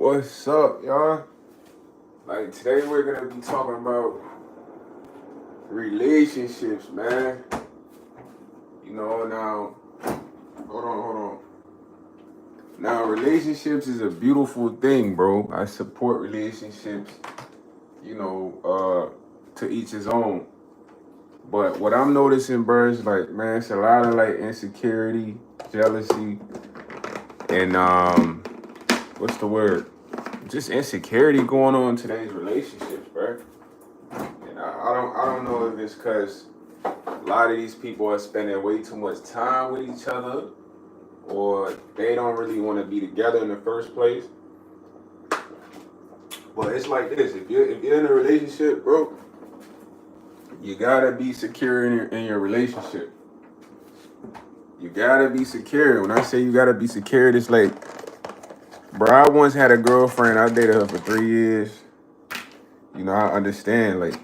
What's up, y'all? Like today we're gonna be talking about relationships, man. Now hold on. Now relationships is a beautiful thing, bro. I support relationships, to each his own. But what I'm noticing, bro, is like, man, it's a lot of like insecurity, jealousy, and what's the word? Just insecurity going on in today's relationships, bro. And I don't know if it's because a lot of these people are spending way too much time with each other, or they don't really want to be together in the first place. But it's like this: if you're in a relationship, bro, you gotta be secure in your relationship. You gotta be secure. When I say you gotta be secure, it's like, bro, I once had a girlfriend. I dated her for 3 years. I understand. Like,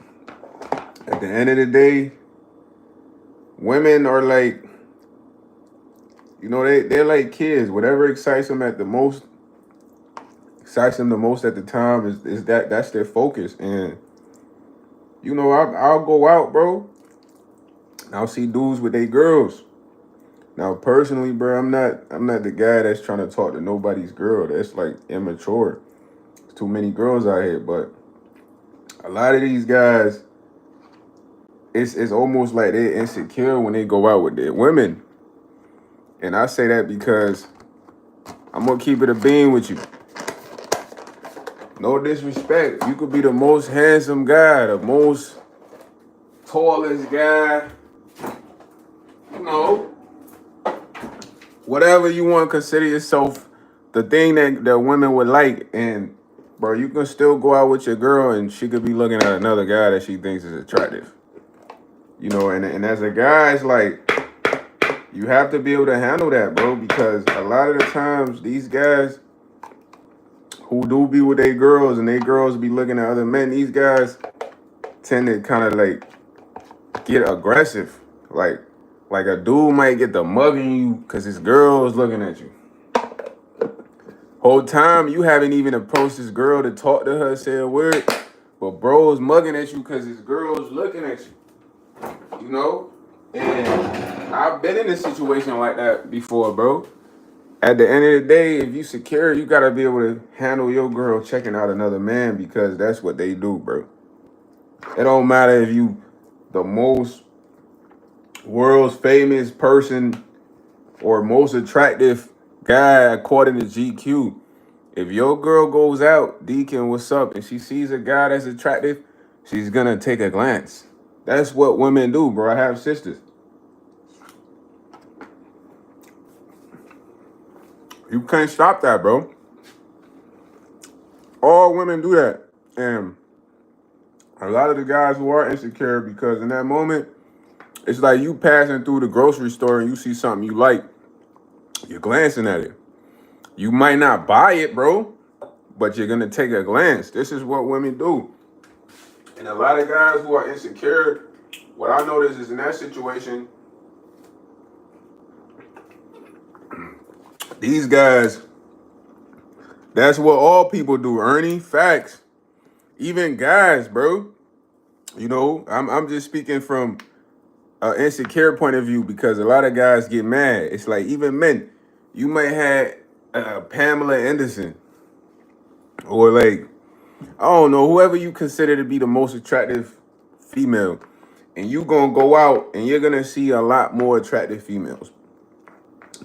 at the end of the day, women are like, they're like kids. Whatever excites them the most at the time is that's their focus. And I'll go out, bro. I'll see dudes with their girls. Now, personally, bro, I'm not the guy that's trying to talk to nobody's girl. That's like immature. There's too many girls out here. But a lot of these guys, it's almost like they're insecure when they go out with their women. And I say that because I'm gonna keep it a bean with you. No disrespect. You could be the most handsome guy, the most tallest guy, whatever you want to consider yourself, the thing that women would like. And, bro, you can still go out with your girl and she could be looking at another guy that she thinks is attractive. And as a guy, it's like, you have to be able to handle that, bro, because a lot of the times these guys who do be with their girls and their girls be looking at other men, these guys tend to kind of like get aggressive. Like a dude might get the mugging you because his girl is looking at you. Whole time you haven't even approached this girl to talk to her, say a word, but bro's mugging at you because his girl's looking at you. And I've been in a situation like that before, bro. At the end of the day, if you secure, you gotta be able to handle your girl checking out another man because that's what they do, bro. It don't matter if you the most world's famous person or most attractive guy according to GQ. If your girl goes out, Deacon, what's up, and she sees a guy that's attractive, she's gonna take a glance. That's what women do, bro. I have sisters. You can't stop that, bro. All women do that. And a lot of the guys who are insecure, because in that moment, it's like you passing through the grocery store and you see something you like, you're glancing at it. You might not buy it, bro, but you're gonna take a glance. This is what women do. And a lot of guys who are insecure, what I notice is in that situation, these guys, that's what all people do, Ernie. Facts. Even guys, bro. I'm just speaking from an insecure point of view because a lot of guys get mad. It's like even men, you might have Pamela Anderson or like, I don't know, whoever you consider to be the most attractive female, and you gonna go out and you're gonna see a lot more attractive females.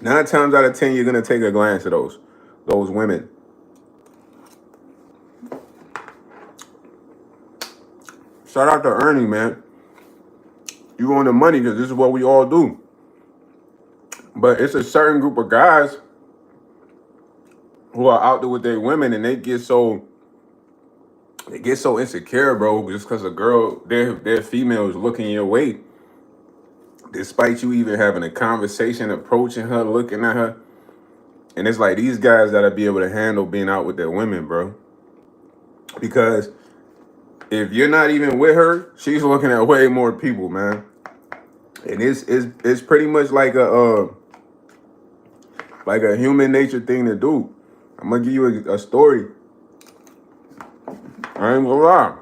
9 times out of 10, you're gonna take a glance at those women. Shout out to Ernie, man. You on the money because this is what we all do. But it's a certain group of guys who are out there with their women and they get so insecure, bro, just because a girl, their female is looking your way. Despite you even having a conversation, approaching her, looking at her. And it's like these guys gotta be able to handle being out with their women, bro. Because if you're not even with her, she's looking at way more people, man. And it's pretty much like a human nature thing to do. I'm gonna give you a story. I ain't gonna lie.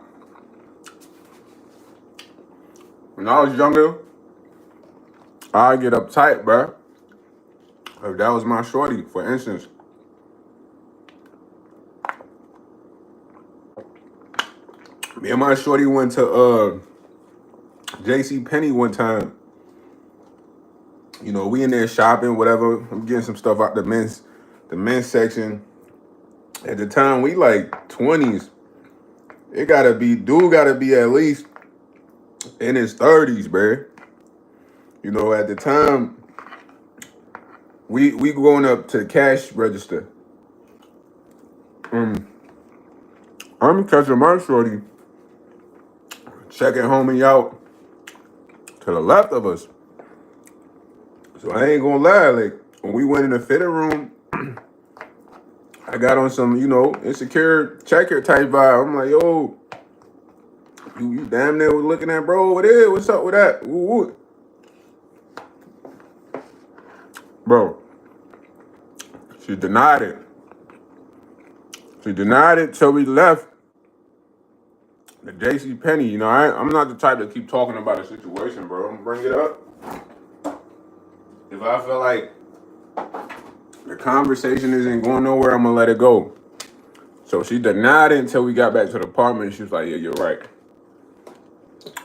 When I was younger, I'd get uptight, bro. If that was my shorty, for instance. Me and my shorty went to JC Penney one time. You know, we in there shopping, whatever. I'm getting some stuff out the men's section. At the time, we like 20s. Dude gotta be at least in his 30s, bruh. You know, at the time, we going up to the cash register. I'm catching my shorty, checking homie out to the left of us. So I ain't gonna lie, like, when we went in the fitting room, I got on some, insecure checker type vibe. I'm like, yo, you damn near was looking at bro over there. What's up with that? Ooh. Bro, she denied it. She denied it till we left the JC Penney. You know, I'm not the type to keep talking about a situation, bro. I'm gonna bring it up. If I feel like the conversation isn't going nowhere, I'm gonna let it go. So she denied it until we got back to the apartment. She was like, yeah, you're right.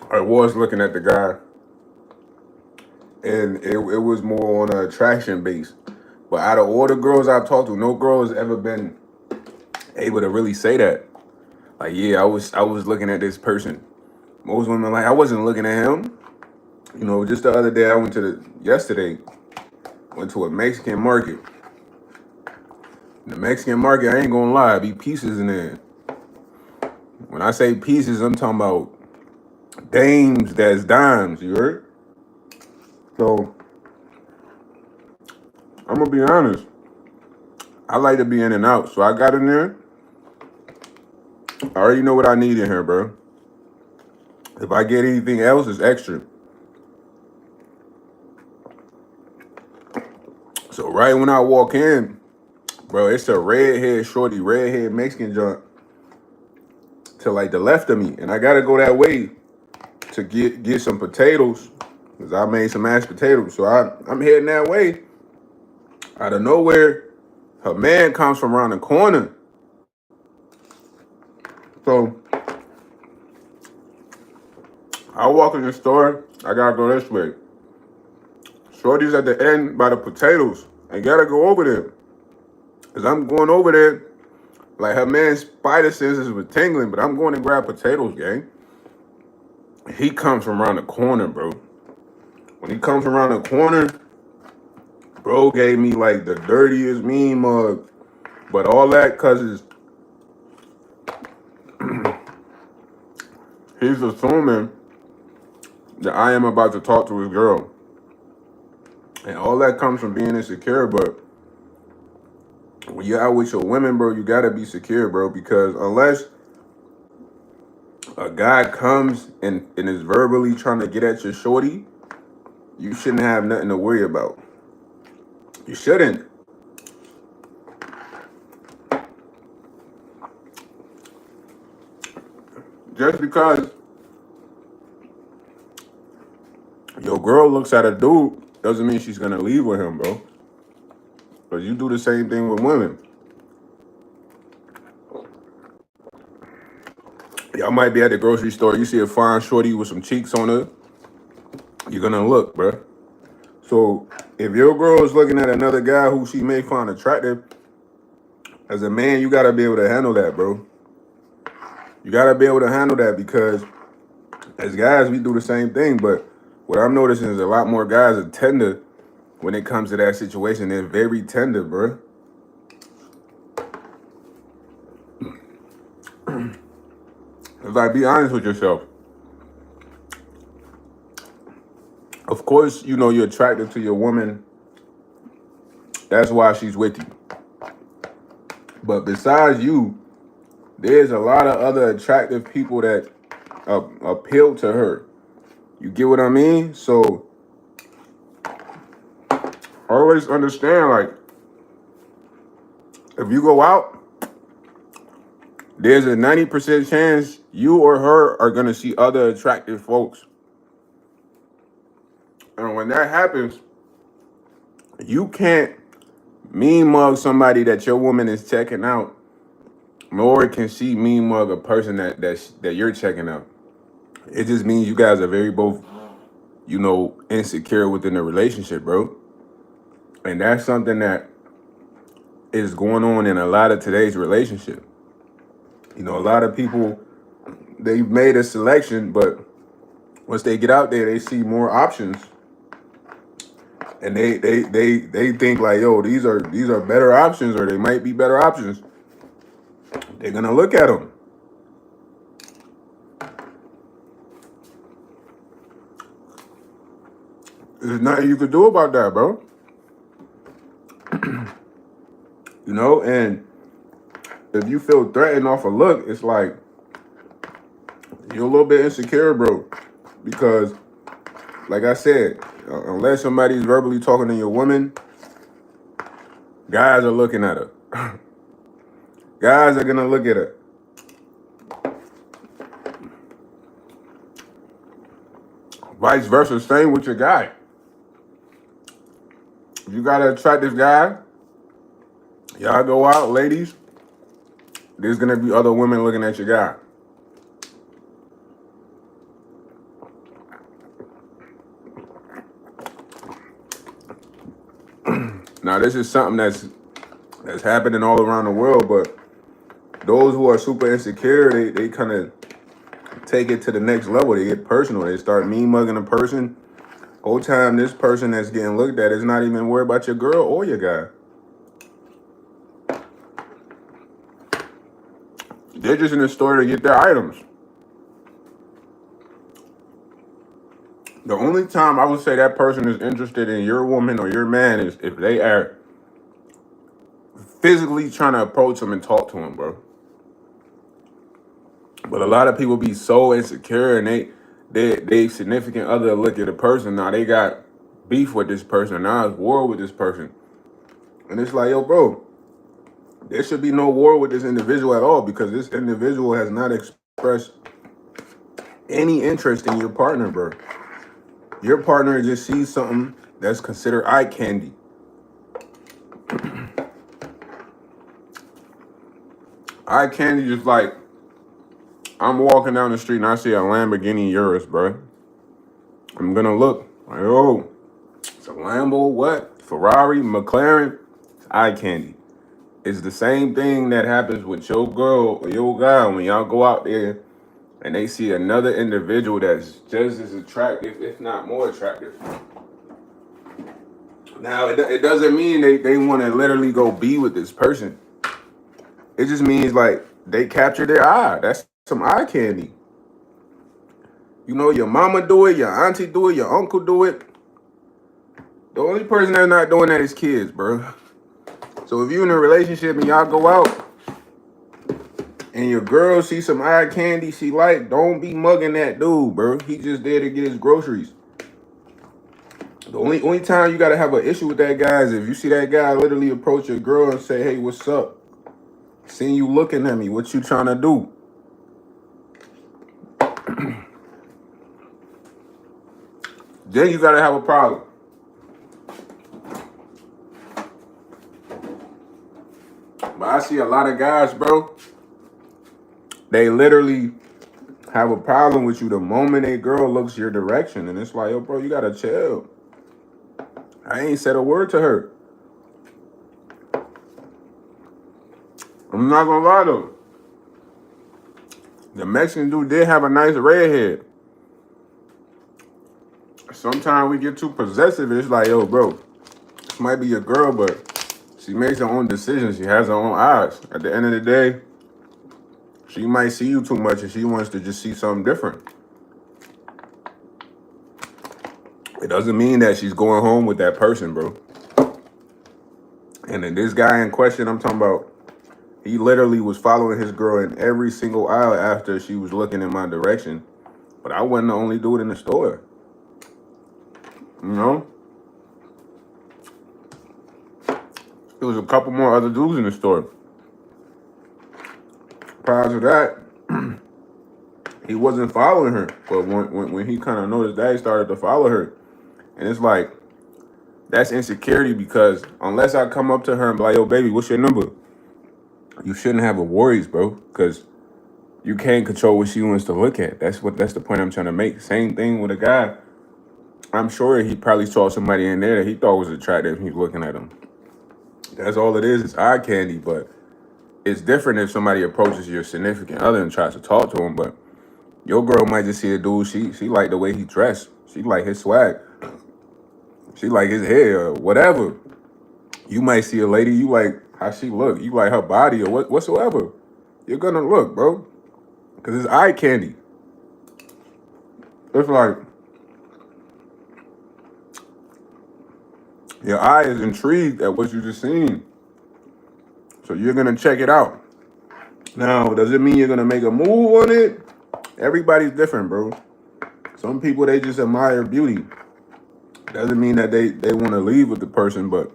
I was looking at the guy, and it was more on an attraction base. But out of all the girls I've talked to, no girl has ever been able to really say that. Like, yeah, I was looking at this person. Most women like, I wasn't looking at him. You know, just the other day, went to a Mexican market. The Mexican market, I ain't gonna lie, be pieces in there. When I say pieces, I'm talking about dames that's dimes, you heard? So, I'm gonna be honest. I like to be in and out. So I got in there. I already know what I need in here, bro. If I get anything else, it's extra. So right when I walk in, bro, it's a redhead Mexican joint to like the left of me. And I gotta go that way to get some potatoes. Because I made some mashed potatoes. So I'm heading that way. Out of nowhere, her man comes from around the corner. So I walk in the store. I gotta go this way. Shorty's at the end by the potatoes. I gotta go over there. Because I'm going over there. Like her man's spider senses was tingling, but I'm going to grab potatoes, gang. He comes from around the corner, bro. When he comes around the corner, bro gave me like the dirtiest mean mug. But all that cause he's assuming that I am about to talk to his girl. And all that comes from being insecure, but when you're out with your women, bro, you gotta be secure, bro, because unless a guy comes and is verbally trying to get at your shorty, you shouldn't have nothing to worry about. You shouldn't. Just because your girl looks at a dude doesn't mean she's gonna leave with him, bro. But you do the same thing with women. Y'all might be at the grocery store, you see a fine shorty with some cheeks on her, you're gonna look, bro. So if your girl is looking at another guy who she may find attractive, as a man, you gotta be able to handle that, bro. You gotta be able to handle that because as guys, we do the same thing. But what I'm noticing is a lot more guys are tender when it comes to that situation. They're very tender, bro. Like, be honest with yourself. Of course, you know you're attracted to your woman. That's why she's with you. But besides you, there's a lot of other attractive people that appeal to her. You get what I mean? So always understand, like, if you go out there's a 90% chance you or her are gonna see other attractive folks. And when that happens, you can't mean mug somebody that your woman is checking out, nor can she mean mug a person that you're checking out. It just means you guys are very both, insecure within the relationship, bro. And that's something that is going on in a lot of today's relationship. A lot of people, they've made a selection, but once they get out there, they see more options, and they think like, yo, these are better options, or they might be better options. They're gonna look at them. There's nothing you could do about that, bro. And if you feel threatened off a look, it's like you're a little bit insecure, bro. Because, like I said, unless somebody's verbally talking to your woman, guys are looking at her. Guys are gonna look at her. Vice versa, same with your guy. If you got an attractive guy, y'all go out, ladies, there's gonna be other women looking at your guy. Now, this is something that's happening all around the world, but those who are super insecure, they kind of take it to the next level. They get personal. They start mean mugging a person. Whole time, this person that's getting looked at is not even worried about your girl or your guy. They're just in the store to get their items. The only time I would say that person is interested in your woman or your man is if they are physically trying to approach him and talk to him, bro. But a lot of people be so insecure, and they significant other look at a person. Now they got beef with this person. Now it's war with this person. And it's like, yo, bro, there should be no war with this individual at all, because this individual has not expressed any interest in your partner, bro. Your partner just sees something that's considered eye candy. Eye candy is like, I'm walking down the street and I see a Lamborghini Urus, bro. I'm gonna look like, oh, it's a Lambo, what? Ferrari, McLaren, it's eye candy. It's the same thing that happens with your girl or your guy when y'all go out there and they see another individual that's just as attractive, if not more attractive. Now, it doesn't mean they want to literally go be with this person. It just means like they capture their eye. That's some eye candy. Your mama do it, your auntie do it, your uncle do it. The only person that's not doing that is kids, bro. So if you're in a relationship and y'all go out and your girl sees some eye candy she like, don't be mugging that dude, bro. He just there to get his groceries. The only time you gotta have an issue with that guy is if you see that guy literally approach your girl and say, hey, what's up? Seeing you looking at me, what you trying to do? Then you gotta have a problem. But I see a lot of guys, bro, they literally have a problem with you the moment a girl looks your direction. And it's like, yo, bro, you gotta chill. I ain't said a word to her. I'm not gonna lie though. The Mexican dude did have a nice redhead. Sometimes we get too possessive. It's like, yo, bro, this might be your girl, but she makes her own decisions. She has her own eyes. At the end of the day, she might see you too much and she wants to just see something different. It doesn't mean that she's going home with that person, bro. And then this guy in question I'm talking about, he literally was following his girl in every single aisle after she was looking in my direction. But I wasn't the only dude in the store. There was a couple more other dudes in the store. prior to that, he wasn't following her. But when he kind of noticed that, he started to follow her. And it's like, that's insecurity, because unless I come up to her and be like, yo, baby, what's your number? You shouldn't have a worries, bro, because you can't control what she wants to look at. That's the point I'm trying to make. Same thing with a guy. I'm sure he probably saw somebody in there that he thought was attractive and he's looking at him. That's all it is. It's eye candy, but it's different if somebody approaches your significant other and tries to talk to him. But your girl might just see a dude, she like the way he dressed. She like his swag. She like his hair or whatever. You might see a lady, you like how she look. You like her body or whatsoever. You're gonna look, bro. Because it's eye candy. It's like your eye is intrigued at what you just seen. So you're gonna check it out. Now, does it mean you're gonna make a move on it? Everybody's different, bro. Some people, they just admire beauty. Doesn't mean that they want to leave with the person, but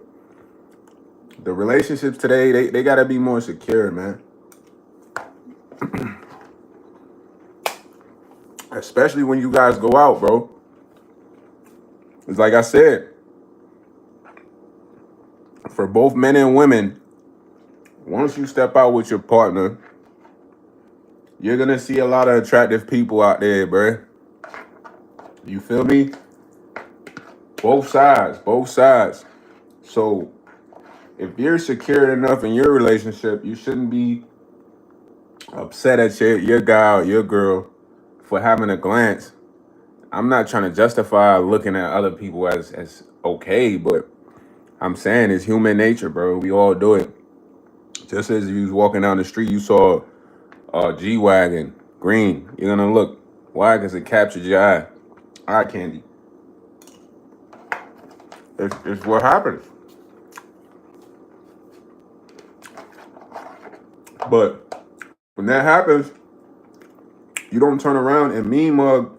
the relationships today, they gotta be more secure, man. Especially when you guys go out, bro. It's like I said, for both men and women, once you step out with your partner, you're gonna see a lot of attractive people out there, bro. You feel me? Both sides. So if you're secure enough in your relationship, you shouldn't be upset at your guy or your girl for having a glance. I'm not trying to justify looking at other people as okay, but I'm saying it's human nature, bro. We all do it. Just as you was walking down the street, you saw a G-Wagon, green. You're gonna look. Why? Because it captured your eye. Eye candy. It's what happens. But when that happens, you don't turn around and mean mug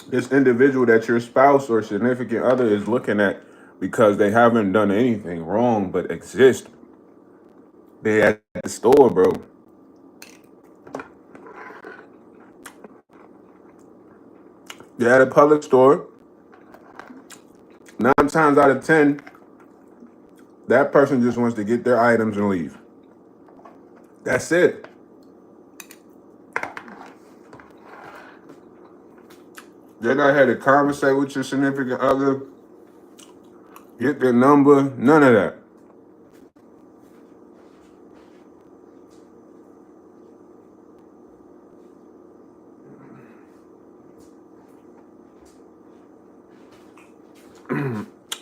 this individual that your spouse or significant other is looking at because they haven't done anything wrong but exist. They at the store, bro. They're at a public store. 9 times out of 10, that person just wants to get their items and leave. That's it. They're not here to conversate with your significant other, get their number, none of that.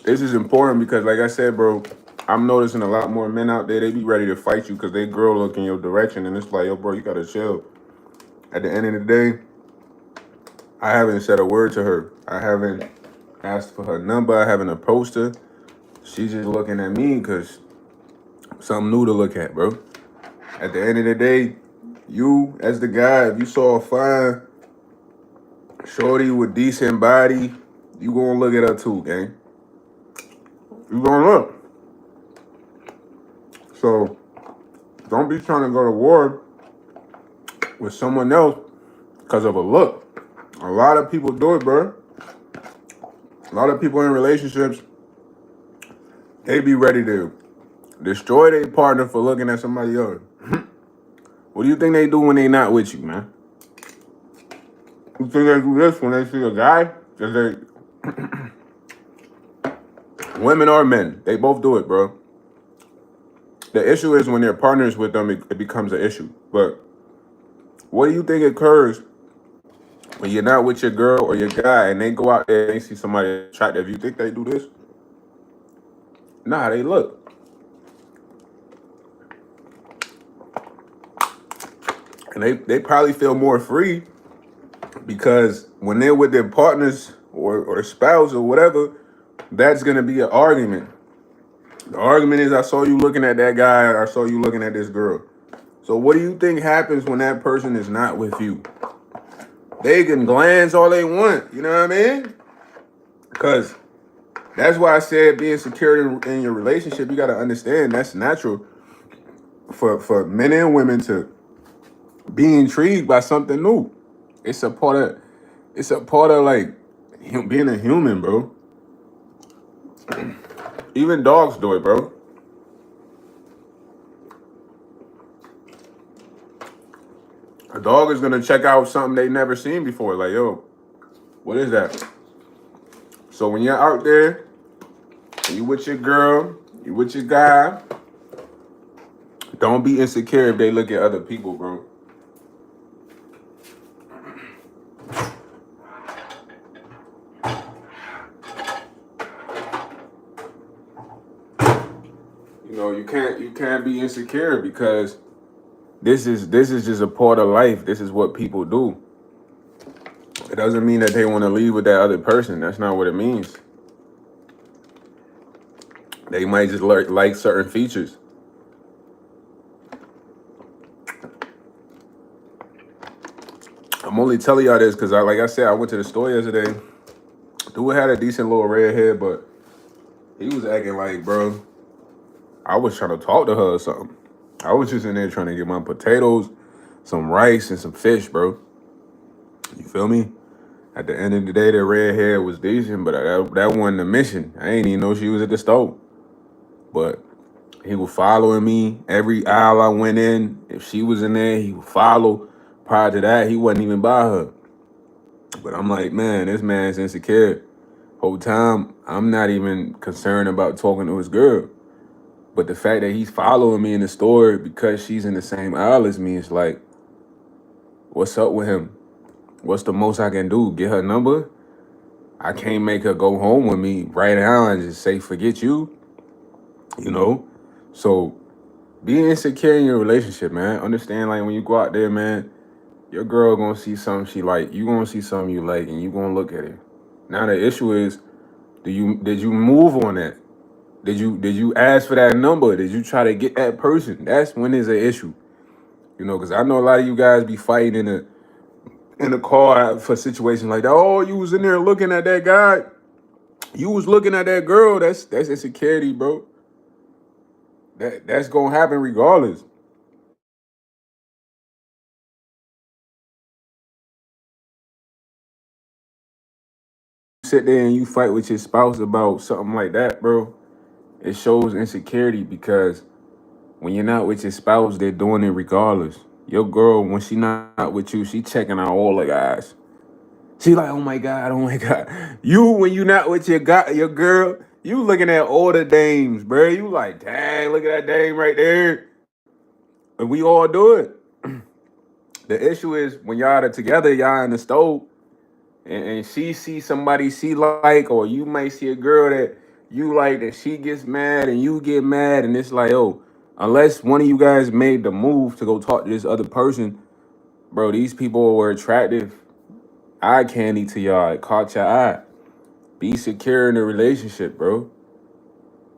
This is important because, like I said, bro, I'm noticing a lot more men out there, they be ready to fight you because they girl look in your direction, and it's like, yo, bro, you gotta chill. At the end of the day, I haven't said a word to her. I haven't asked for her number. I haven't approached her. She's just looking at me because something new to look at, bro. At the end of the day, you, as the guy, if you saw a fine shorty with decent body, you gonna look at her too, gang. You gonna look. So don't be trying to go to war with someone else because of a look. A lot of people do it, bro. A lot of people in relationships, they be ready to destroy their partner for looking at somebody else. What do you think they do when they not with you, man? You think they do this when they see a guy? Women or men, they both do it, bro. The issue is when their partner's with them, it becomes an issue. But what do you think occurs when you're not with your girl or your guy and they go out there and they see somebody attractive? You think they do this? Nah, they look. And they probably feel more free because when they're with their partners or spouse or whatever, that's going to be an argument. The argument is, I saw you looking at that guy, or I saw you looking at this girl. So what do you think happens when that person is not with you? They can glance all they want, you know what I mean? Because that's why I said being secure in your relationship, you got to understand that's natural for men and women to be intrigued by something new. It's a part of like being a human, bro. Even dogs do it, bro. A dog is gonna check out something they never seen before. Like, yo, what is that? So when you're out there, you with your girl, you with your guy, don't be insecure if they look at other people, bro. You know, you can't be insecure because this is just a part of life. This is what people do. It doesn't mean that they want to leave with that other person. That's not what it means. They might just like certain features. I'm only telling y'all this because like I said, I went to the store yesterday. Dude had a decent little red hair, but he was acting like, bro, I was trying to talk to her or something. I was just in there trying to get my potatoes, some rice, and some fish, bro. You feel me? At the end of the day, the red hair was decent, but that wasn't the mission. I ain't even know she was at the store. But he was following me every aisle I went in. If she was in there, he would follow. Prior to that, he wasn't even by her. But I'm like, man, this man's insecure. Whole time, I'm not even concerned about talking to his girl. But the fact that he's following me in the store because she's in the same aisle as me, it's like, what's up with him? What's the most I can do? Get her number? I can't make her go home with me right now and just say, forget you. You know? So be insecure in your relationship, man. Understand, like, when you go out there, man, your girl gonna see something she like. You gonna see something you like, and you gonna look at it. Now the issue is, did you move on that? Did you ask for that number? Did you try to get that person? That's when there's an issue. You know, because I know a lot of you guys be fighting in the car for situations like that. Oh, you was in there looking at that guy. You was looking at that girl. That's insecurity, bro. That's gonna happen regardless. Sit there and you fight with your spouse about something like that, bro. It shows insecurity because when you're not with your spouse, they're doing it regardless. Your girl, when she not with you, she checking out all the guys. She like, oh my god. You when you not with your girl, you looking at all the dames, bro. You like, dang, look at that dame right there. And we all do it. The issue is when y'all are together, y'all in the stove, and she sees somebody she like, or you might see a girl that you like that she gets mad and you get mad, and it's like, oh, unless one of you guys made the move to go talk to this other person, bro, these people were attractive eye candy to y'all. It caught your eye. Be secure in the relationship, bro.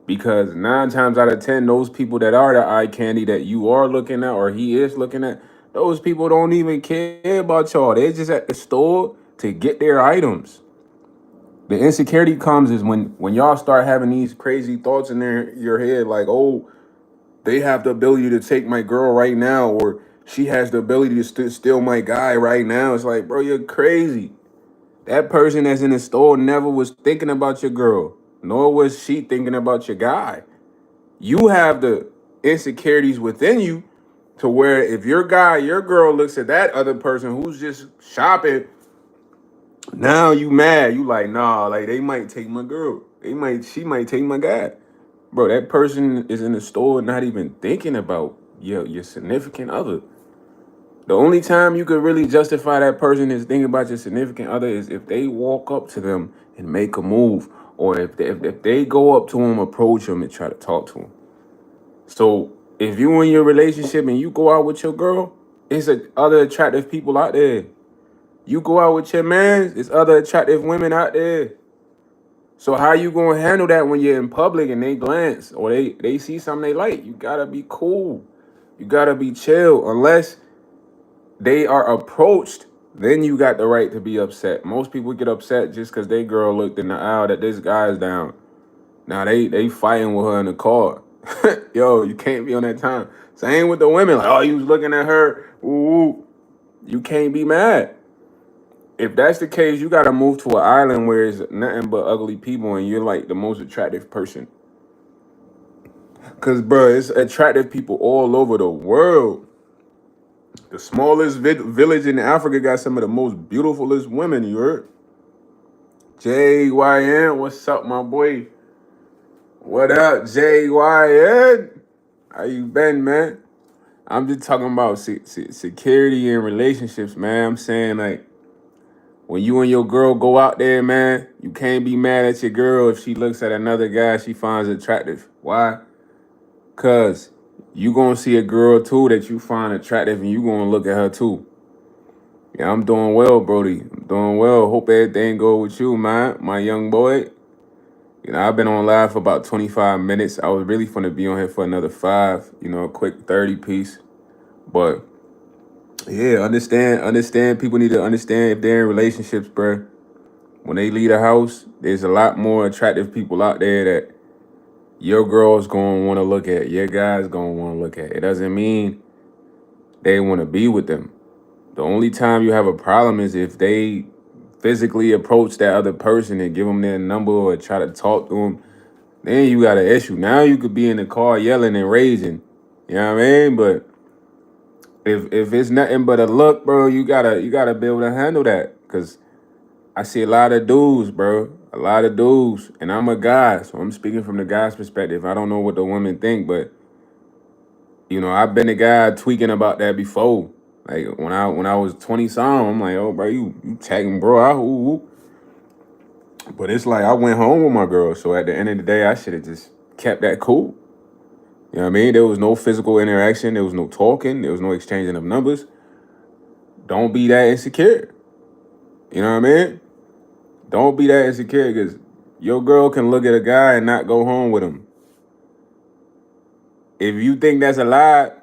Because 9 times out of 10, those people that are the eye candy that you are looking at or he is looking at, those people don't even care about y'all. They're just at the store to get their items. The insecurity comes is when y'all start having these crazy thoughts in your head, like, oh, they have the ability to take my girl right now, or she has the ability to steal my guy right now. It's like, bro, you're crazy. That person that's in the store never was thinking about your girl, nor was she thinking about your guy. You have the insecurities within you to where if your guy, your girl looks at that other person who's just shopping, now you mad. You like, nah, like they might take my girl. She might take my guy. Bro, that person is in the store not even thinking about your significant other. The only time you could really justify that person is thinking about your significant other is if they walk up to them and make a move, or if they go up to them, approach them, and try to talk to them. So if you in your relationship and you go out with your girl, it's other attractive people out there. You go out with your man, it's other attractive women out there. So how you gonna handle that when you're in public and they glance or they see something they like? You gotta be cool. You gotta be chill. Unless they are approached, then you got the right to be upset. Most people get upset just because they girl looked in the aisle that this guy's down. Now they fighting with her in the car. Yo, you can't be on that time. Same with the women. Like, oh, you was looking at her Ooh, you can't be mad. If that's the case, you gotta move to an island where it's nothing but ugly people and you're like the most attractive person. Cause bro, it's attractive people all over the world. The smallest village in Africa got some of the most beautifulest women. You heard? JYN, what's up, my boy? What up, JYN? How you been, man? I'm just talking about security and relationships, man. I'm saying like when you and your girl go out there, man, you can't be mad at your girl if she looks at another guy she finds attractive. Why? Cause you gonna see a girl too that you find attractive and you gonna look at her too. Yeah, I'm doing well, Brody. I'm doing well. Hope everything go with you, man. My young boy. I've been on live for about 25 minutes. I was really gonna be on here for another five, a quick 30 piece. But yeah, understand people need to understand if they're in relationships, bro. When they leave the house, there's a lot more attractive people out there that your girl's gonna wanna look at, your guy's gonna wanna look at. It doesn't mean they wanna be with them. The only time you have a problem is if they physically approach that other person and give them their number or try to talk to them. Then you got an issue. Now you could be in the car yelling and raging. You know what I mean? But if it's nothing but a look, bro, you gotta be able to handle that. Cause I see a lot of dudes, bro. A lot of dudes. And I'm a guy, so I'm speaking from the guy's perspective. I don't know what the women think, but I've been a guy tweaking about that before. Like when I was 20 something, I'm like, oh bro, you tagging bro out. Ooh, ooh. But it's like I went home with my girl. So at the end of the day, I should have just kept that cool. You know what I mean? There was no physical interaction. There was no talking. There was no exchanging of numbers. Don't be that insecure. You know what I mean? Don't be that insecure because your girl can look at a guy and not go home with him. If you think that's a lie,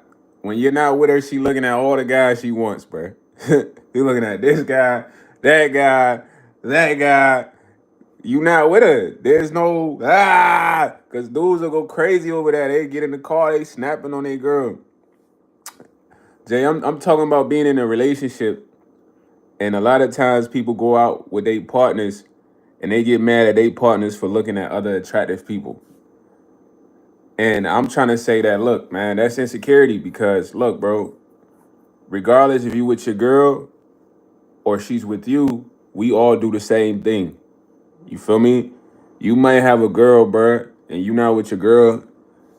when you're not with her, she looking at all the guys she wants, bro. You're looking at this guy, that guy, that guy. You not with her. There's no because dudes will go crazy over that. They get in the car, they snapping on their girl. Jay, I'm talking about being in a relationship, and a lot of times people go out with their partners, and they get mad at their partners for looking at other attractive people. And I'm trying to say that, look, man, that's insecurity because, look, bro, regardless if you with your girl or she's with you, we all do the same thing. You feel me? You might have a girl, bro, and you not with your girl,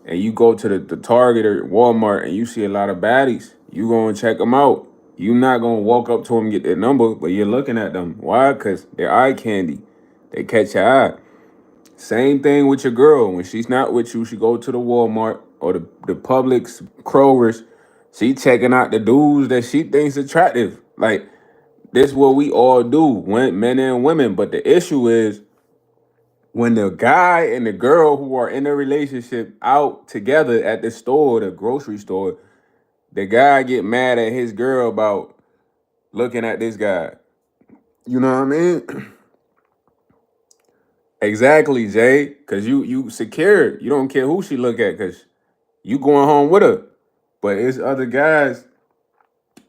and you go to the Target or Walmart and you see a lot of baddies. You gonna check them out. You not gonna walk up to them and get their number, but you're looking at them. Why? Because they're eye candy. They catch your eye. Same thing with your girl. When she's not with you, she go to the Walmart or the Publix, Kroger's. She checking out the dudes that she thinks attractive. Like, this is what we all do, men and women. But the issue is when the guy and the girl who are in a relationship out together at the store, the grocery store, the guy get mad at his girl about looking at this guy. You know what I mean? Exactly, Jay. Cause you secure. You don't care who she look at, cause you going home with her. But it's other guys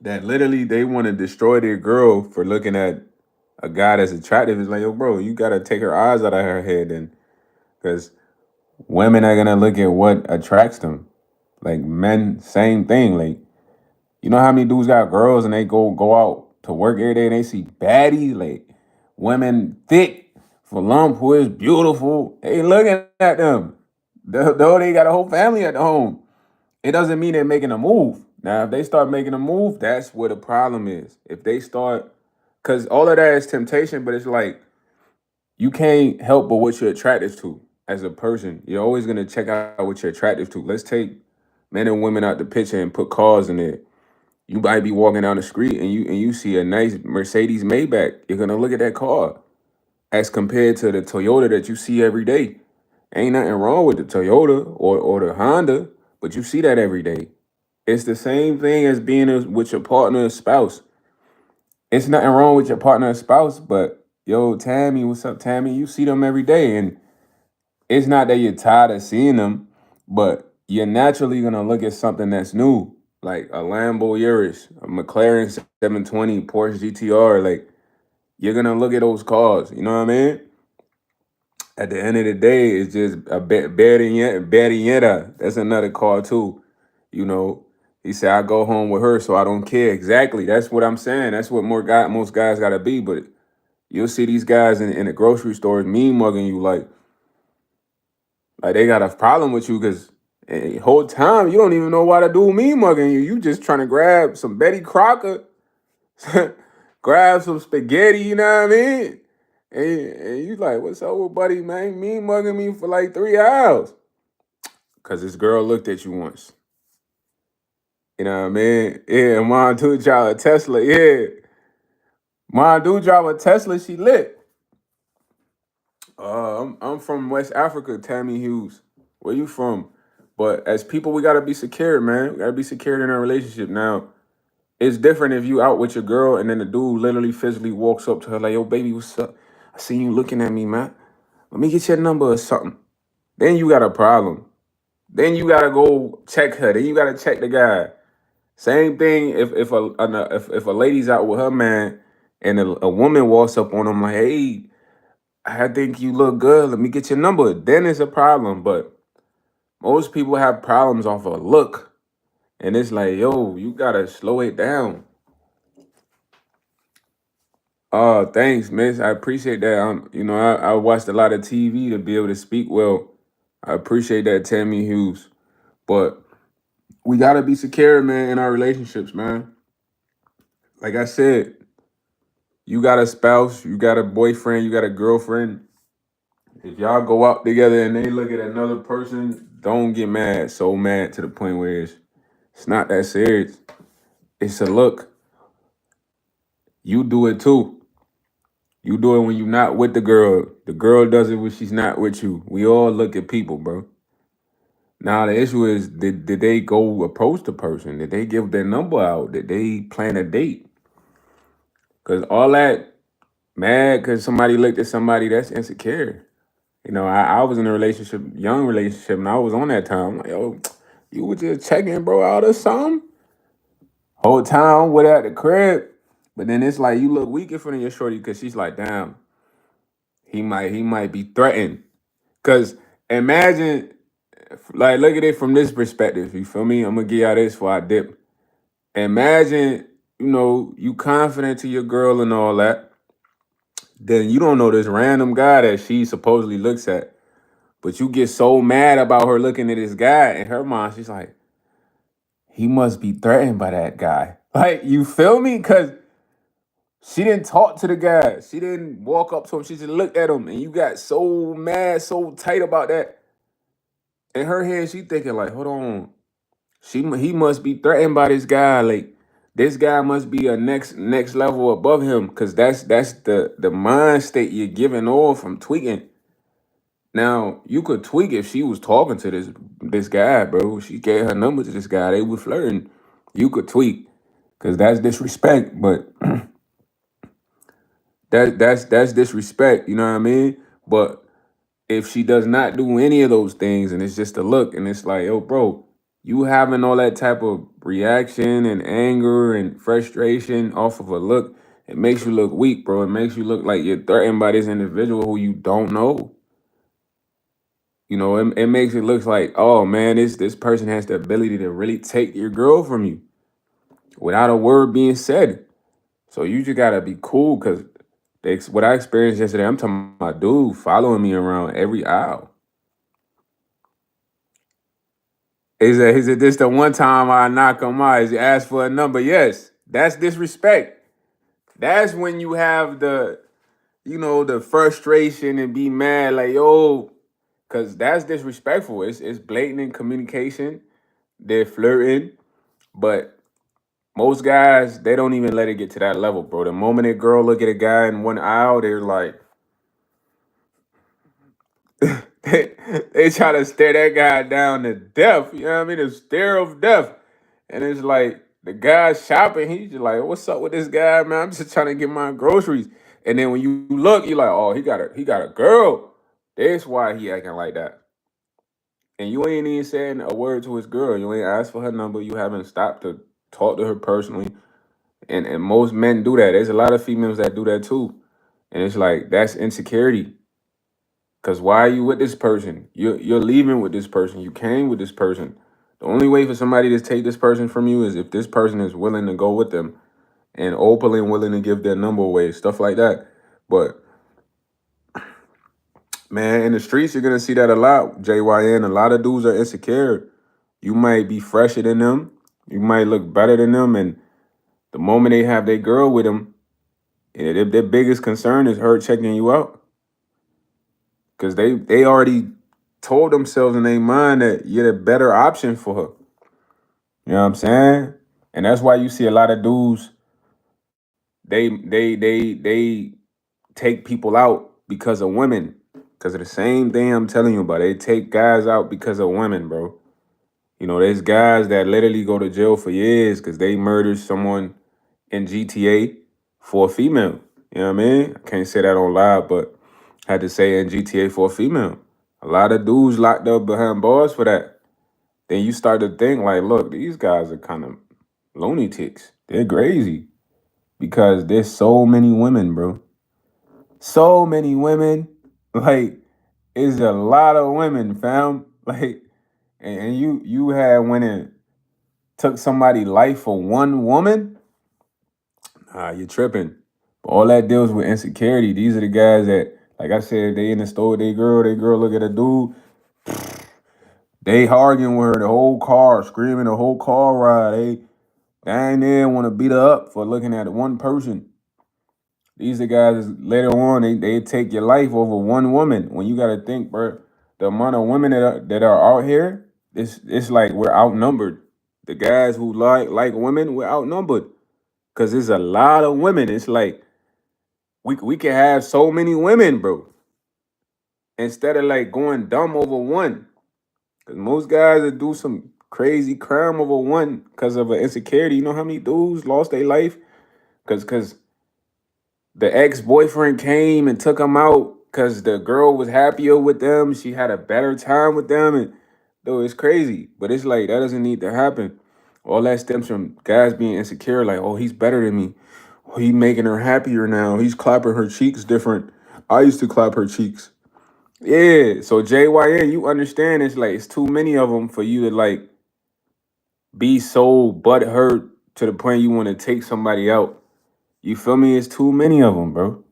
that literally they want to destroy their girl for looking at a guy that's attractive. It's like, yo, bro, you gotta take her eyes out of her head, and because women are gonna look at what attracts them. Like men, same thing. Like, you know how many dudes got girls and they go out to work every day and they see baddies, like women thick, for lump who is beautiful. They looking at them. Though they got a whole family at the home. It doesn't mean they're making a move. Now, if they start making a move, that's where the problem is. If they start, because all of that is temptation, but it's like you can't help but what you're attracted to as a person. You're always gonna check out what you're attracted to. Let's take men and women out the picture and put cars in there. You might be walking down the street and you see a nice Mercedes Maybach. You're gonna look at that car as compared to the Toyota that you see every day. Ain't nothing wrong with the Toyota or the Honda, but you see that every day. It's the same thing as being with your partner or spouse. It's nothing wrong with your partner or spouse, but yo, Tammy, what's up, Tammy? You see them every day, and it's not that you're tired of seeing them, but you're naturally gonna look at something that's new. like a Lambo Urus, a McLaren 720, Porsche GTR. Like you're gonna look at those cars. You know what I mean? At the end of the day, it's just a Berrieta. That's another car too. You know, he said I go home with her, so I don't care. Exactly. That's what I'm saying. That's what most guys gotta be. But you'll see these guys in the grocery stores mean mugging you like they got a problem with you because whole time you don't even know why the dude mean mugging you. You just trying to grab some Betty Crocker, grab some spaghetti. You know what I mean? And you like, what's up with buddy, man? Me mugging me for like 3 hours. Cause this girl looked at you once. You know what I mean? Yeah, mine do drive a Tesla. Yeah. Mine do drive a Tesla, she lit. I'm from West Africa, Tammy Hughes. Where you from? But as people, we gotta be secure, man. We gotta be secure in our relationship. Now, it's different if you out with your girl and then the dude literally physically walks up to her like, yo, baby, what's up? I see you looking at me, man. Let me get your number or something. Then you got a problem. Then you gotta go check her. Then you gotta check the guy. Same thing if a lady's out with her man and a woman walks up on him like, hey, I think you look good. Let me get your number. Then it's a problem. But most people have problems off a look. And it's like, yo, you gotta slow it down. Oh, thanks, miss. I appreciate that. I watched a lot of TV to be able to speak well. I appreciate that, Tammy Hughes. But we gotta be secure, man, in our relationships, man. Like I said, you got a spouse, you got a boyfriend, you got a girlfriend. If y'all go out together and they look at another person, don't get mad, so mad to the point where it's not that serious. It's a look. You do it too. You do it when you're not with the girl. The girl does it when she's not with you. We all look at people, bro. Now the issue is, did they go approach the person? Did they give their number out? Did they plan a date? Because all that mad because somebody looked at somebody, that's insecure. I was in a relationship, young relationship, and I was on that time. I'm like, yo, you were just checking bro out or something? Whole time without the crib. But then it's like you look weak in front of your shorty because she's like, damn, he might be threatened. Cause imagine, like, look at it from this perspective. You feel me? I'm gonna give y'all this before I dip. Imagine, you confident to your girl and all that. Then you don't know this random guy that she supposedly looks at. But you get so mad about her looking at this guy. In her mind, she's like, he must be threatened by that guy. Like, you feel me? Because she didn't talk to the guy. She didn't walk up to him. She just looked at him. And you got so mad, so tight about that. In her head, she thinking like, hold on. He must be threatened by this guy. Like, this guy must be a next level above him. Because that's the mind state you're giving off from tweaking. Now, you could tweak if she was talking to this guy, bro. She gave her number to this guy. They were flirting. You could tweak, because that's disrespect. But that's disrespect. You know what I mean? But if she does not do any of those things, and it's just a look, and it's like, yo, bro, you having all that type of reaction and anger and frustration off of a look, it makes you look weak, bro. It makes you look like you're threatened by this individual who you don't know. It makes it look like, oh man, this person has the ability to really take your girl from you without a word being said. So you just gotta be cool, because what I experienced yesterday, I'm talking about dude following me around every aisle. Is it this the one time I knock on my, is he ask for a number? Yes, that's disrespect. That's when you have the frustration and be mad, like, yo, because that's disrespectful. It's blatant in communication. They're flirting, but most guys, they don't even let it get to that level, bro. The moment a girl look at a guy in one aisle, they're like, they try to stare that guy down to death. You know what I mean? The stare of death. And it's like the guy's shopping. He's just like, what's up with this guy, man? I'm just trying to get my groceries. And then when you look, you're like, oh, he got a girl. That's why he acting like that. And you ain't even saying a word to his girl. You ain't asked for her number. You haven't stopped to talk to her personally. And most men do that. There's a lot of females that do that too. And it's like that's insecurity. Cause why are you with this person? You're leaving with this person. You came with this person. The only way for somebody to take this person from you is if this person is willing to go with them and openly willing to give their number away, stuff like that. But man, in the streets, you're gonna see that a lot. JYN, a lot of dudes are insecure. You might be fresher than them. You might look better than them, and the moment they have their girl with them, their biggest concern is her checking you out, because they already told themselves in their mind that you're the better option for her. You know what I'm saying? And that's why you see a lot of dudes. They take people out because of women. Because of the same thing I'm telling you about. They take guys out because of women, bro. You know, there's guys that literally go to jail for years because they murdered someone in GTA for a female. You know what I mean? I can't say that on live, but I had to say in GTA for a female. A lot of dudes locked up behind bars for that. Then you start to think like, look, these guys are kind of lunatics. They're crazy because there's so many women, bro. So many women. Like, it's a lot of women, fam. Like, and you had when it took somebody's life for one woman. You're tripping. But all that deals with insecurity. These are the guys that, like I said, they in the store with their girl look at a dude, they arguing with her the whole car, screaming the whole car ride. They ain't there want to beat her up for looking at one person. These are guys later on, they take your life over one woman. When you gotta think, bro, the amount of women that are out here, it's like we're outnumbered. The guys who like women, we're outnumbered. Cause there's a lot of women. It's like we can have so many women, bro. Instead of like going dumb over one. Cause most guys that do some crazy crime over one because of an insecurity. You know how many dudes lost their life? Cause the ex-boyfriend came and took them out because the girl was happier with them. She had a better time with them. And though it's crazy. But it's like that doesn't need to happen. All that stems from guys being insecure, like, oh, he's better than me. Oh, he making her happier now. He's clapping her cheeks different. I used to clap her cheeks. Yeah. So JYN, you understand it's like it's too many of them for you to like be so butthurt to the point you want to take somebody out. You feel me? It's too many of them, bro.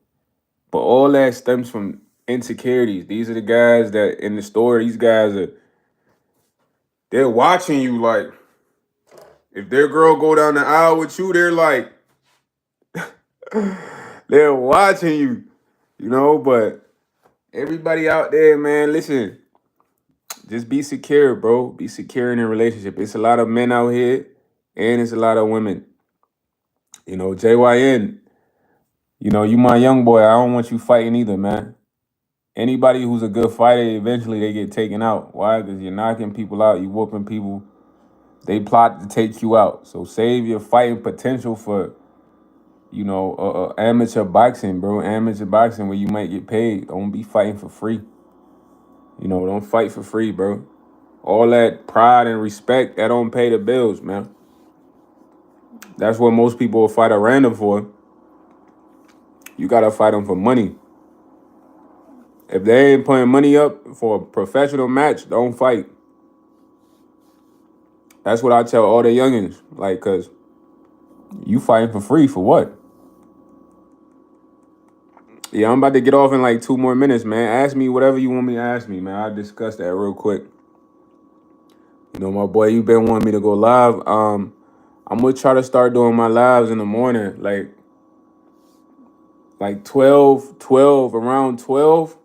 But all that stems from insecurities. These are the guys that in the store, these guys they're watching you like if their girl go down the aisle with you, they're like they're watching you, but everybody out there, man, listen, just be secure, bro. Be secure in a relationship. It's a lot of men out here and it's a lot of women. JYN, you my young boy. I don't want you fighting either, man. Anybody who's a good fighter, eventually they get taken out. Why? Because you're knocking people out, you whooping people. They plot to take you out. So save your fighting potential for, amateur boxing, bro. Amateur boxing where you might get paid. Don't be fighting for free. Don't fight for free, bro. All that pride and respect, that don't pay the bills, man. That's what most people will fight a random for. You gotta fight them for money. If they ain't putting money up for a professional match, don't fight. That's what I tell all the youngins. Like, cause you fighting for free for what? Yeah, I'm about to get off in like 2 more minutes, man. Ask me whatever you want me to ask me, man. I'll discuss that real quick. My boy, you been wanting me to go live. I'm gonna try to start doing my lives in the morning, like 12, around 12.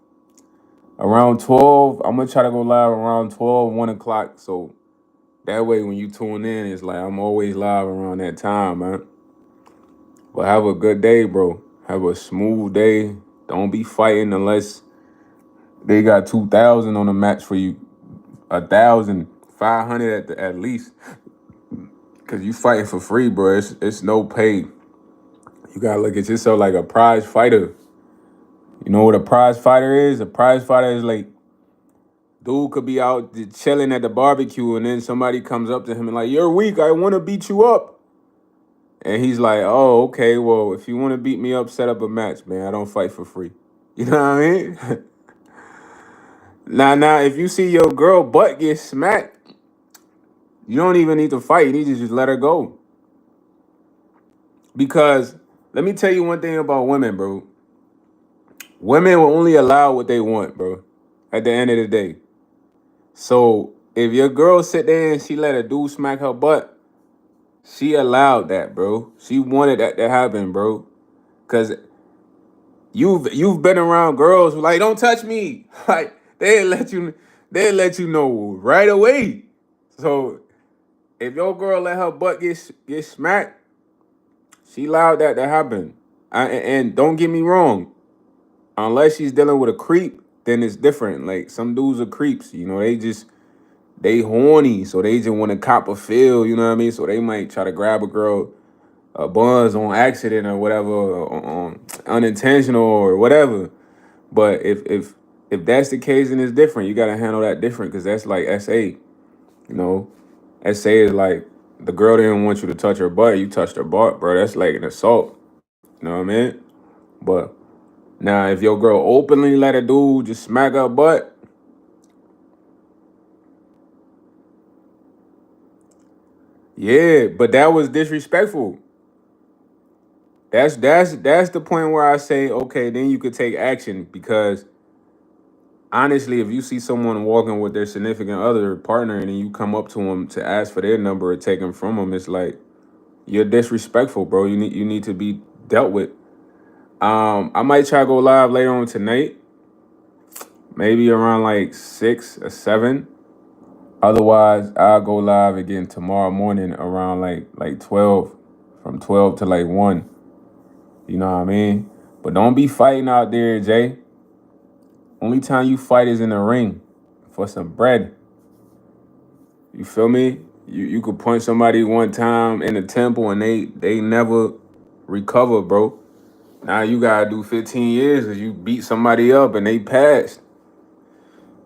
Around 12, I'm gonna try to go live around 12, 1 o'clock. So that way when you tune in, it's like I'm always live around that time, man. But have a good day, bro. Have a smooth day. Don't be fighting unless they got 2,000 on the match for you. 1,500 at least. Cause you fighting for free, bro. It's no pay. You gotta look at yourself like a prize fighter. You know what a prize fighter is? A prize fighter is like Dude could be out chilling at the barbecue, and then somebody comes up to him and like, "You're weak. I want to beat you up." And he's like, "Oh, okay. Well, if you want to beat me up, set up a match, man. I don't fight for free." You know what I mean? Now, if you see your girl butt get smacked, you don't even need to fight. You need to just let her go. Because let me tell you one thing about women, bro. Women will only allow what they want, bro. At the end of the day. So if your girl sit there and she let a dude smack her butt, she allowed that, bro. She wanted that to happen, bro. Cause you've been around girls who like, don't touch me. Like they let you know right away. So if your girl let her butt get smacked, she allowed that to happen. And don't get me wrong, unless she's dealing with a creep, then it's different. Like some dudes are creeps, they horny, so they just want to cop a feel, you know what I mean? So they might try to grab a girl a buzz on accident or whatever, or on unintentional or whatever. But if that's the case, then it's different. You gotta handle that different because that's like SA. You know, SA is like the girl didn't want you to touch her butt, you touched her butt, bro. That's like an assault. You know what I mean? But now if your girl openly let a dude just smack her butt, yeah, but that was disrespectful. That's the point where I say, okay, then you could take action because honestly, if you see someone walking with their significant other partner and then you come up to them to ask for their number or take them from them, it's like you're disrespectful, bro. You need to be dealt with. I might try to go live later on tonight, maybe around like 6 or 7. Otherwise, I'll go live again tomorrow morning around like 12, from 12 to like 1. You know what I mean? But don't be fighting out there, Jay. Only time you fight is in the ring for some bread. You feel me? You could punch somebody one time in the temple and they never recover, bro. Now you gotta do 15 years if you beat somebody up and they passed.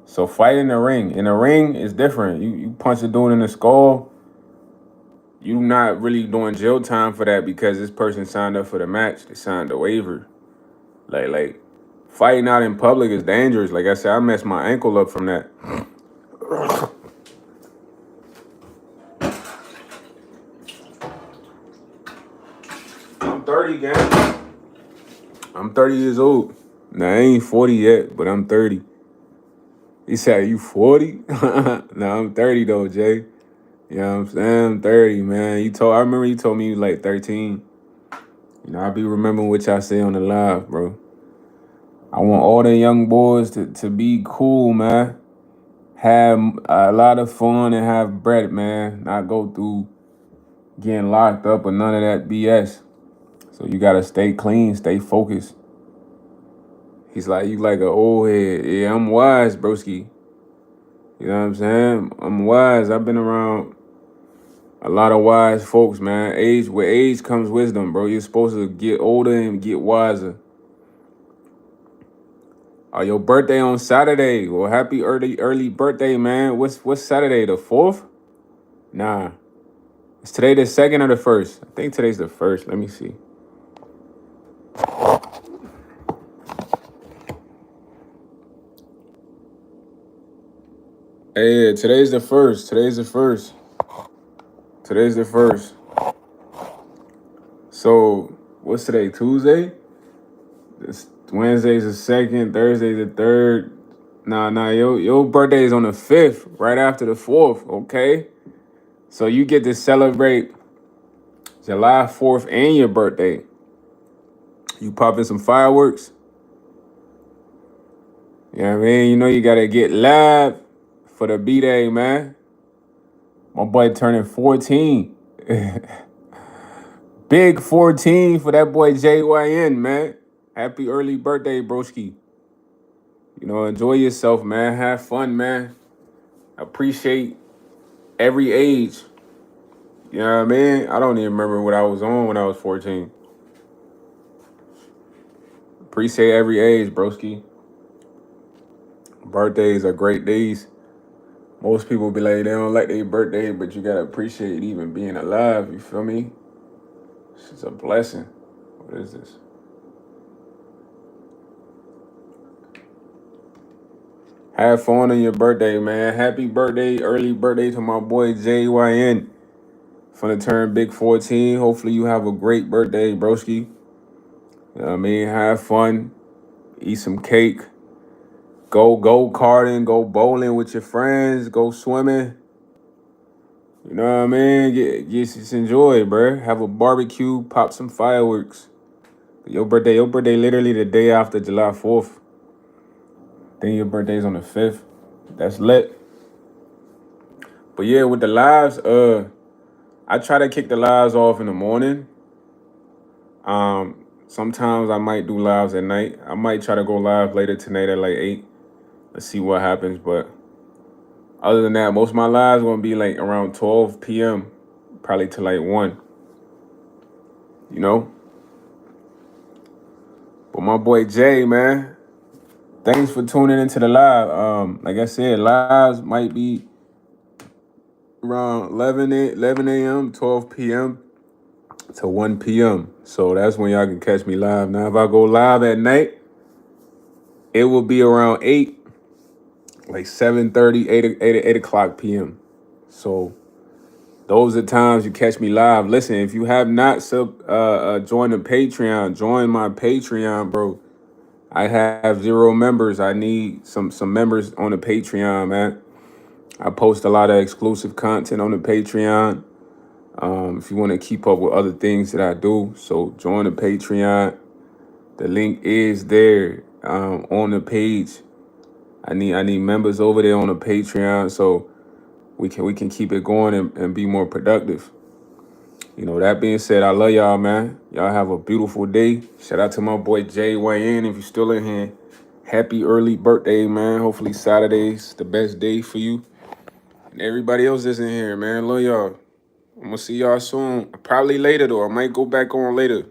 So fight in the ring. In the ring is different. You punch a dude in the skull, you not really doing jail time for that because this person signed up for the match. They signed the waiver. Like fighting out in public is dangerous. Like I said, I messed my ankle up from that. I'm 30, gang. I'm 30 years old. Now I ain't 40 yet, but I'm 30. He said, "You 40?" Nah, I'm 30 though, Jay. You know what I'm saying? I'm 30, man. I remember you told me you was like 13. I be remembering what y'all say on the live, bro. I want all the young boys to be cool, man. Have a lot of fun and have bread, man. Not go through getting locked up or none of that BS. So you gotta stay clean, stay focused. He's like, you like an old head. Yeah, I'm wise, broski. You know what I'm saying? I'm wise. I've been around a lot of wise folks, man. With age comes wisdom, bro. You're supposed to get older and get wiser. Your birthday on Saturday. Well, happy early birthday, man. What's Saturday? The 4th? Nah. Is today the 2nd or the 1st? I think today's the 1st. Let me see. Hey, yeah, today's the 1st. Today's the 1st. Today's the 1st. So, what's today? Tuesday? Wednesday's the 2nd. Thursday's the 3rd. Nah. Your birthday is on the 5th, right after the 4th, okay? So you get to celebrate July 4th and your birthday. You popping some fireworks. You know what I mean? You gotta get live for the B-Day, man. My boy turning 14. Big 14 for that boy JYN, man. Happy early birthday, broski. Enjoy yourself, man. Have fun, man. Appreciate every age. You know what I mean? I don't even remember what I was on when I was 14. Appreciate every age, broski. Birthdays are great days. Most people be like, they don't like their birthday, but you gotta appreciate even being alive. You feel me? It's a blessing. What is this? Have fun on your birthday, man. Happy birthday, early birthday to my boy JYN. Finna turn big 14. Hopefully you have a great birthday, broski. You know what I mean? Have fun. Eat some cake. Go karting. Go bowling with your friends. Go swimming. You know what I mean? Just enjoy, bruh. Have a barbecue. Pop some fireworks. Your birthday literally the day after July 4th. Then your birthday's on the 5th. That's lit. But yeah, with the lives, I try to kick the lives off in the morning. Sometimes I might do lives at night. I might try to go live later tonight at like 8. Let's see what happens. But other than that, most of my lives gonna be like around 12 p.m. Probably to like 1. You know? But my boy Jay, man, thanks for tuning into the live. Like I said, lives might be around 11 a.m., 12 p.m. to 1 p.m. So that's when y'all can catch me live. Now, if I go live at night, it will be around 8, like 7:30, 8 o'clock p.m. So those are times you catch me live. Listen, if you have not joined the Patreon, join my Patreon, bro. I have 0 members. I need some members on the Patreon, man. I post a lot of exclusive content on the Patreon. If you want to keep up with other things that I do, so join the Patreon. The link is there on the page. I need members over there on the Patreon so we can keep it going and be more productive. You know, that being said, I love y'all, man. Y'all have a beautiful day. Shout out to my boy Jay Wayne. If you're still in here, happy early birthday, man. Hopefully Saturday's the best day for you. And everybody else that's in here, man. Love y'all. I'm gonna see y'all soon. Probably later though. I might go back on later.